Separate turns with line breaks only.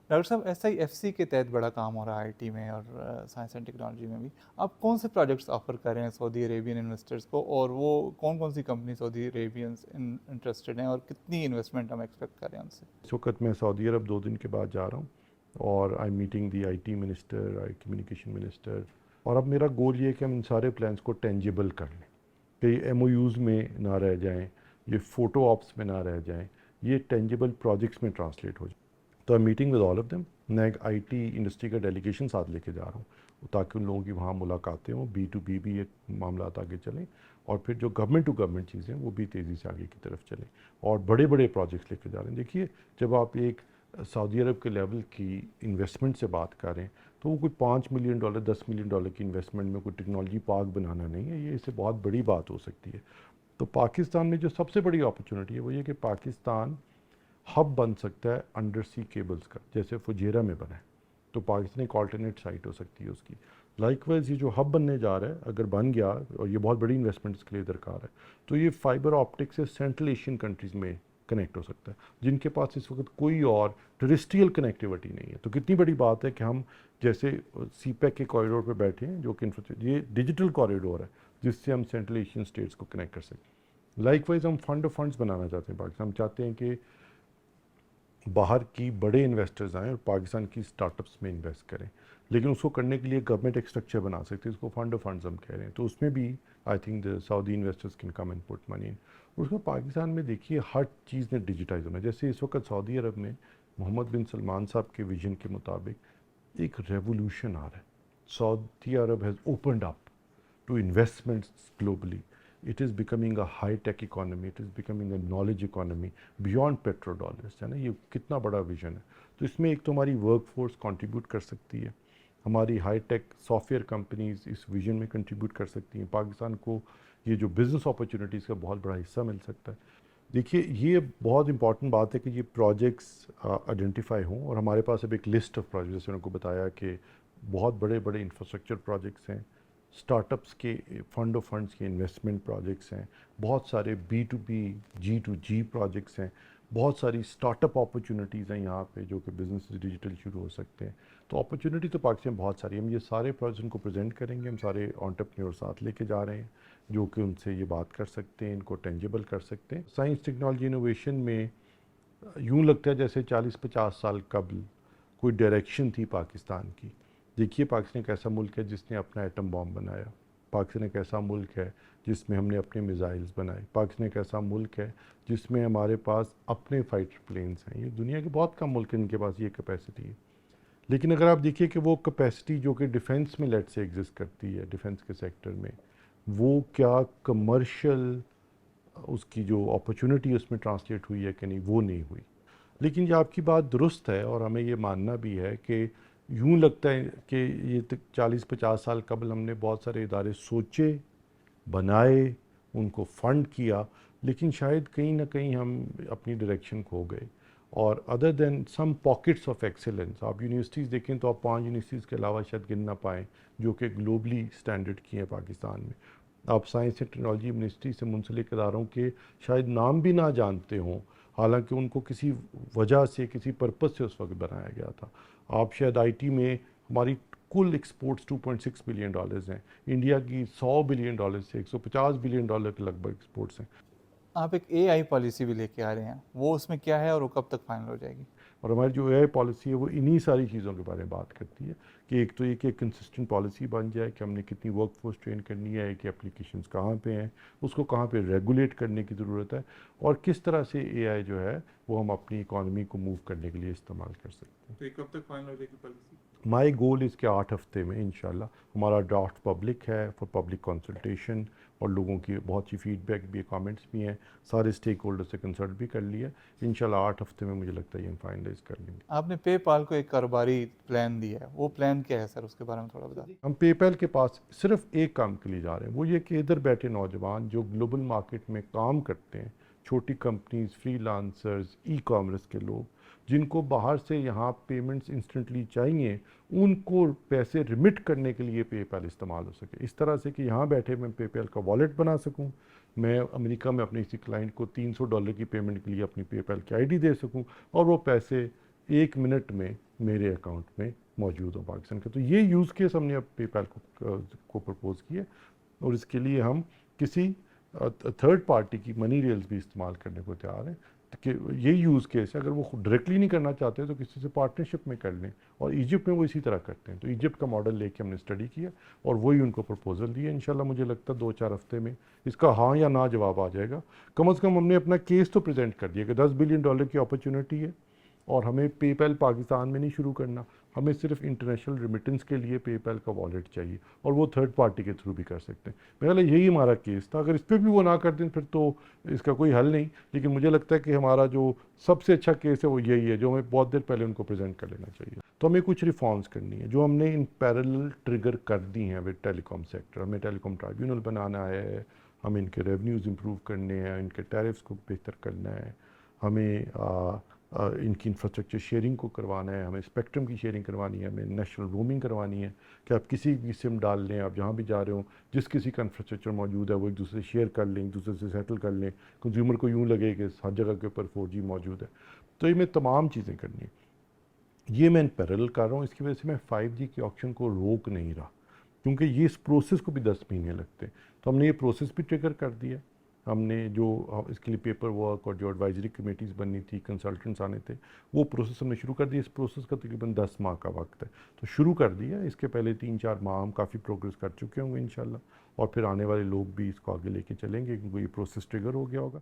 Doctor صاحب SIFC کے تحت بڑا کام ہو رہا ہے IT میں اور سائنس اینڈ ٹیکنالوجی میں بھی. آپ کون سے پروجیکٹس آفر کر رہے ہیں سعودی عربین انویسٹرز کو، اور وہ کون سی کمپنی سعودی عربینس انٹرسٹڈ ہیں، اور کتنی انویسٹمنٹ ہم ایکسپیکٹ کر رہے ہیں ان سے؟
اس وقت میں سعودی عرب 2 دن کے بعد جا رہا ہوں، اور I meeting the IT minister, communication minister, اور اب میرا گول یہ ہے کہ ہم ان سارے پلانس کو ٹینجیبل کر لیں، کہ یہ MOUs میں نہ رہ جائیں، یہ فوٹو آپس میں نہ رہ جائیں، یہ ٹینجیبل پروجیکٹس میں ٹرانسلیٹ ہو جائیں. تو I meeting with all of them. میں ایک IT انڈسٹری کا ڈیلیگیشن ساتھ لے کے جا رہا ہوں تاکہ ان لوگوں کی وہاں ملاقاتیں ہوں، B2B بھی ایک معاملات آگے چلیں، اور پھر جو گورنمنٹ ٹو گورنمنٹ چیزیں وہ بھی تیزی سے آگے کی طرف چلیں، اور بڑے بڑے پروجیکٹس لے کے جا رہے ہیں. دیکھیے، جب آپ ایک سعودی عرب کے لیول کی انویسٹمنٹ سے بات کریں تو وہ کوئی $5 ملین $10 ملین کی انویسٹمنٹ میں کوئی ٹیکنالوجی پارک بنانا نہیں ہے، یہ اس سے بہت بڑی بات ہو سکتی ہے. تو پاکستان میں جو سب سے بڑی اپرچونٹی ہے وہ یہ کہ پاکستان ہب بن سکتا ہے انڈر سی کیبلز کا، جیسے فجیرہ میں بنا ہے. تو پاکستان ایک آلٹرنیٹ سائٹ ہو سکتی ہے اس کی. لائک وائز یہ جو ہب بننے جا رہا ہے اگر بن گیا، اور یہ بہت بڑی انویسٹمنٹ اس کے لیے درکار ہے، تو یہ فائبر آپٹک سے سینٹرل ایشین کنٹریز میں کنیکٹ ہو سکتا ہے جن کے پاس اس وقت کوئی اور ٹیریسٹریل کنیکٹیوٹی نہیں ہے. تو کتنی بڑی بات ہے کہ ہم جیسے CPEC کے کوریڈور پہ بیٹھے ہیں، جو کہ یہ ڈیجیٹل کوریڈور ہے جس سے ہم سینٹرل ایشین اسٹیٹس کو کنیکٹ کر سکیں. لائک وائز ہم فنڈ آف فنڈس بنانا چاہتے ہیں پاکستان. ہم چاہتے ہیں کہ باہر کی بڑے انویسٹرز آئیں اور پاکستان کی اسٹارٹ اپس میں انویسٹ کریں، لیکن اس کو کرنے کے لیے گورنمنٹ ایک اسٹرکچر بنا سکتی ہے، اس کو فنڈ آف فنڈز ہم کہہ رہے ہیں. تو اس میں بھی I think the Saudi investors can come and put money. اس میں پاکستان میں دیکھیے ہر چیز نے ڈیجیٹائز ہونا ہے. جیسے اس وقت سعودی عرب میں محمد بن سلمان صاحب کے ویژن کے مطابق ایک ریولوشن آ رہا ہے. Saudi Arab has opened up to investments globally. It is becoming a high-tech economy, it is becoming a knowledge economy beyond petrodollars. ہے نا، یہ کتنا بڑا ویژن ہے. تو اس میں ایک تو ہماری ورک فورس کنٹریبیوٹ کر سکتی ہے، ہماری high tech software companies اس ویژن میں کنٹریبیوٹ کر سکتی ہیں، پاکستان کو یہ جو بزنس اپرچونیٹیز کا بہت بڑا حصہ مل سکتا ہے. دیکھیے، یہ بہت امپورٹنٹ بات ہے کہ یہ پروجیکٹس آئیڈینٹیفائی ہوں، اور ہمارے پاس اب ایک لسٹ آف پروجیکٹس، جیسے میں نے کو بتایا کہ بہت بڑے بڑے انفراسٹرکچر پروجیکٹس ہیں، اسٹارٹ اپس کے فنڈ آف فنڈس کے انویسٹمنٹ پروجیکٹس ہیں، بہت سارے B2B G2G پروجیکٹس ہیں، بہت ساری اسٹارٹ اپ اپرچونیٹیز ہیں یہاں پہ جو کہ بزنس ڈیجیٹل شروع ہو سکتے ہیں. تو اپرچونیٹی تو پاکستان میں بہت ساری ہے. ہم یہ سارے پروجیکٹ کو پریزنٹ کریں گے. ہم سارے انٹرپرینور ساتھ لے کے جا رہے ہیں جو کہ ان سے یہ بات کر سکتے ہیں، ان کو ٹینجیبل کر سکتے ہیں. سائنس ٹیکنالوجی انوویشن میں یوں لگتا ہے جیسے 40-50 سال قبل کوئی ڈائریکشن تھی پاکستان کی. دیکھیے، پاکستان ایک ایسا ملک ہے جس نے اپنا ایٹم بام بنایا. پاکستان ایک ایسا ملک ہے جس میں ہم نے اپنے میزائلز بنائے. پاکستان ایک ایسا ملک ہے جس میں ہمارے پاس اپنے فائٹر پلینز ہیں. یہ دنیا کے بہت کم ملک ہیں جن کے پاس یہ کیپیسٹی ہے. لیکن اگر آپ دیکھیے کہ وہ کیپیسٹی جو کہ ڈیفنس میں لیٹ سے ایگزسٹ کرتی ہے، ڈیفنس کے سیکٹر میں، وہ کیا کمرشل اس کی جو اپرچونٹی اس میں ٹرانسلیٹ ہوئی ہے کہ نہیں، وہ نہیں ہوئی. لیکن یہ آپ کی بات درست ہے، اور ہمیں یہ ماننا بھی ہے کہ یوں لگتا ہے کہ یہ 40-50 سال قبل ہم نے بہت سارے ادارے سوچے، بنائے، ان کو فنڈ کیا، لیکن شاید کہیں نہ کہیں ہم اپنی ڈائریکشن کھو گئے. اور other then some pockets of excellence, آپ یونیورسٹیز دیکھیں تو آپ 5 یونیورسٹیز کے علاوہ شاید گن نہ پائیں جو کہ گلوبلی اسٹینڈرڈ کی ہیں پاکستان میں. آپ سائنس اینڈ ٹیکنالوجی منسٹری سے منسلک اداروں کے شاید نام بھی نہ جانتے ہوں، حالانکہ ان کو کسی وجہ سے، کسی پرپس سے اس وقت بنایا گیا تھا. آپ شاید IT میں ہماری کل ایکسپورٹس $2.6 بلین ہیں. انڈیا کی $100 بلین سے $150 بلین کے لگ بھگ ایکسپورٹس ہیں.
آپ ایک AI پالیسی بھی لے کے آ رہے ہیں، وہ اس میں کیا ہے اور وہ کب تک فائنل ہو جائے گی؟
اور ہماری جو AI پالیسی ہے وہ انہی ساری چیزوں کے بارے میں بات کرتی ہے کہ ایک تو یہ کہ کنسسٹنٹ پالیسی بن جائے کہ ہم نے کتنی ورک فورس ٹرین کرنی ہے، کہ اپلیکیشنز کہاں پہ ہیں، اس کو کہاں پہ ریگولیٹ کرنے کی ضرورت ہے، اور کس طرح سے AI جو ہے وہ ہم اپنی اکانومی کو موو کرنے کے لیے استعمال کر سکتے ہیں.
تو یہ کب تک فائنل ہو جائے گی پالیسی؟
مائی گول اس کے 8 ہفتے میں انشاءاللہ. ہمارا ڈرافٹ پبلک ہے فار پبلک کنسلٹیشن، اور لوگوں کی بہت سی فیڈ بیک بھی، کامنٹس بھی ہیں، سارے اسٹیک ہولڈر سے کنسلٹ بھی کر لیا. انشاءاللہ 8 ہفتے میں مجھے لگتا ہے یہ ہم فائنلائز کر لیں گے.
آپ نے پے پال کو ایک کاروباری پلان دیا ہے، وہ پلان کیا ہے سر؟ اس کے بارے میں تھوڑا بتا دیں.
ہم پے پیل کے پاس صرف ایک کام کے لیے جا رہے ہیں، وہ یہ کہ ادھر بیٹھے نوجوان جو گلوبل مارکیٹ میں کام کرتے ہیں، چھوٹی companies, free lancers, e commerce کے لوگ جن کو باہر سے یہاں پیمنٹس انسٹنٹلی چاہیے، ان کو پیسے ریمٹ کرنے کے لیے پے پیل استعمال ہو سکے. اس طرح سے کہ یہاں بیٹھے میں پے پیل کا والیٹ بنا سکوں، میں امریکہ میں اپنے کسی کلائنٹ کو $300 کی پیمنٹ کے لیے اپنی پے پیل کی ID دے سکوں، اور وہ پیسے 1 منٹ میں میرے اکاؤنٹ میں موجود ہوں پاکستان کا. تو یہ یوز کیس ہم نے اب پے پیل کو پرپوز کیا اور اس کے لیے ہم کسی تھرڈ پارٹی کی منی ریلز بھی استعمال کرنے کو تیار ہیں کہ یہ یوز کیس ہے. اگر وہ ڈائریکٹلی نہیں کرنا چاہتے تو کسی سے پارٹنرشپ میں کر لیں, اور ایجپٹ میں وہ اسی طرح کرتے ہیں. تو ایجپٹ کا ماڈل لے کے ہم نے اسٹڈی کیا اور وہی ان کو پرپوزل دیا. انشاءاللہ مجھے لگتا ہے 2-4 ہفتے میں اس کا ہاں یا نہ جواب آ جائے گا. کم از کم ہم نے اپنا کیس تو پریزنٹ کر دیا کہ $10 بلین کی اپرچونٹی ہے, اور ہمیں پے پیل پاکستان میں نہیں شروع کرنا, ہمیں صرف انٹرنیشنل ریمیٹنس کے لیے پے پیل کا والیٹ چاہیے, اور وہ تھرڈ پارٹی کے تھرو بھی کر سکتے ہیں. میرا خیال ہے یہی ہمارا کیس تھا. اگر اس پہ بھی وہ نہ کر دیں پھر تو اس کا کوئی حل نہیں, لیکن مجھے لگتا ہے کہ ہمارا جو سب سے اچھا کیس ہے وہ یہی ہے جو ہمیں بہت دیر پہلے ان کو پریزنٹ کر لینا چاہیے. تو ہمیں کچھ ریفارمز کرنی ہے جو ہم نے ان پیرلل ٹریگر کر دی ہیں ود ٹیلی کام سیکٹر. ہمیں ٹیلی کام ٹرائیبیونل بنانا ہے, ہمیں ان کے ریونیوز امپروو کرنے ہیں, ان کے ٹیرفس کو بہتر کرنا ہے, ہمیں ان کی انفراسٹرکچر شیئرنگ کو کروانا ہے, ہمیں اسپیکٹرم کی شیئرنگ کروانی ہے, ہمیں نیشنل رومنگ کروانی ہے کہ آپ کسی بھی سم ڈال لیں, آپ جہاں بھی جا رہے ہوں جس کسی کا انفراسٹرکچر موجود ہے وہ ایک دوسرے سے شیئر کر لیں, ایک دوسرے سے سیٹل کر لیں. کنزیومر کو یوں لگے کہ ہر جگہ کے اوپر 4G موجود ہے. تو یہ میں تمام چیزیں کرنی ہیں. یہ میں ان پیرل کر رہا ہوں. اس کی وجہ سے میں 5G کی آپشن کو روک نہیں رہا, کیونکہ یہ اس پروسیس کو بھی 10 مہینے لگتے ہیں. تو ہم نے یہ پروسیس بھی ٹریگر کر دیا. ہم نے جو اس کے لیے پیپر ورک اور جو ایڈوائزری کمیٹیز بننی تھی, کنسلٹنٹس آنے تھے, وہ پروسیس ہم نے شروع کر دیا. اس پروسیس کا تقریباً 10 ماہ کا وقت ہے, تو شروع کر دیا. اس کے پہلے 3-4 ماہ ہم کافی پروگرس کر چکے ہوں گے انشاءاللہ, اور پھر آنے والے لوگ بھی اس کو آگے لے کے چلیں گے کیونکہ یہ پروسیس ٹریگر ہو گیا ہوگا.